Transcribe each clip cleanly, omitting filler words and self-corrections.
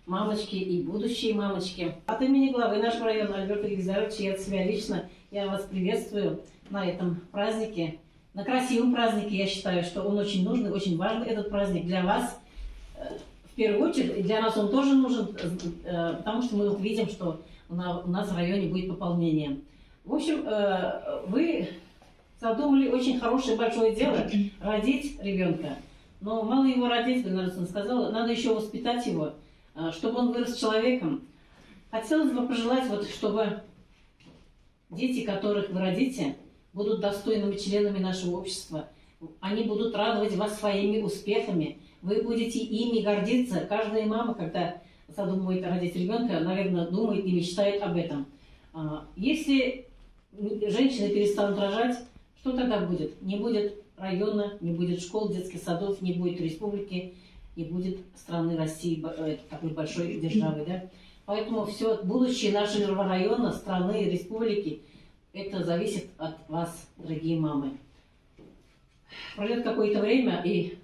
мамочки и будущие мамочки. От имени главы нашего района Альберта Елизаровича и от себя лично я вас приветствую на этом празднике. На красивом празднике, я считаю, что он очень нужный, очень важный этот праздник для вас. В первую очередь, и для нас он тоже нужен, потому что мы вот видим, что у нас в районе будет пополнение. В общем, вы задумали очень хорошее большое дело – родить ребенка. Но мало его родить, Гульнара сказала, надо еще воспитать его, чтобы он вырос человеком. Хотелось бы пожелать, вот, чтобы дети, которых вы родите, будут достойными членами нашего общества. Они будут радовать вас своими успехами. Вы будете ими гордиться. Каждая мама, когда задумывает родить ребенка, наверное, думает и мечтает об этом. Если женщины перестанут рожать, что тогда будет? Не будет района, не будет школ, детских садов, не будет республики, не будет страны России, такой большой державы. Да? Поэтому все будущее нашего района, страны, республики, это зависит от вас, дорогие мамы. Пройдет какое-то время, и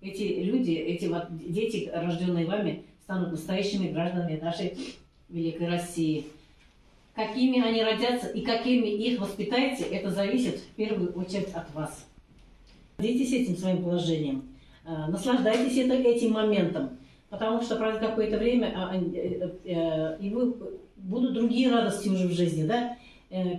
эти люди, эти вот дети, рожденные вами, станут настоящими гражданами нашей великой России. Какими они родятся и какими их воспитаете, это зависит в первую очередь от вас. Делитесь этим своим положением, наслаждайтесь этим моментом, потому что пройдет какое-то время, и будут другие радости уже в жизни, да?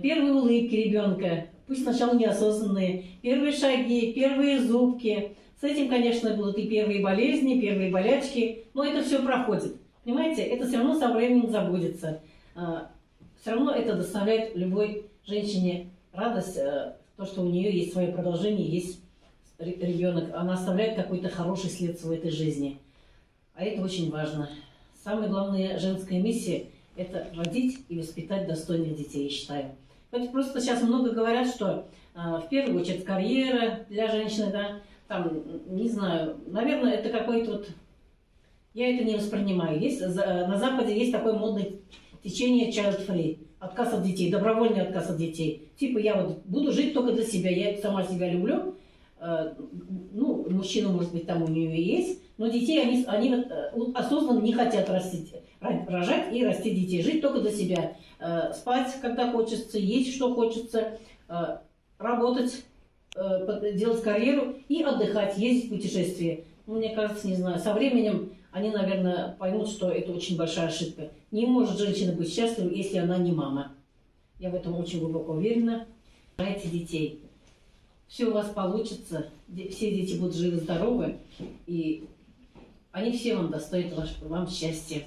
Первые улыбки ребенка, пусть сначала неосознанные, первые шаги, первые зубки. С этим, конечно, будут и первые болезни, первые болячки, но это все проходит. Понимаете, это все равно со временем забудется. Все равно это доставляет любой женщине радость, то, что у нее есть свое продолжение, есть ребенок. Она оставляет какой-то хороший след в этой жизни. А это очень важно. Самая главная женская миссия – это родить и воспитать достойных детей, я считаю. Просто сейчас много говорят, что в первую очередь карьера для женщины, да, там, не знаю, наверное, это какой-то вот... Я это не воспринимаю. На Западе есть такое модное течение child-free, отказ от детей, добровольный отказ от детей. Типа я вот буду жить только для себя, я сама себя люблю. Ну, мужчина, может быть, там у нее и есть, но детей они осознанно не хотят рожать и растить детей, жить только для себя. Спать, когда хочется, есть, что хочется, работать, делать карьеру и отдыхать, ездить в путешествия. Ну, мне кажется, не знаю, со временем они, наверное, поймут, что это очень большая ошибка. Не может женщина быть счастлива, если она не мама. Я в этом очень глубоко уверена. Рожайте детей. Все у вас получится, все дети будут живы, здоровы, и они все вам достоят вам счастья.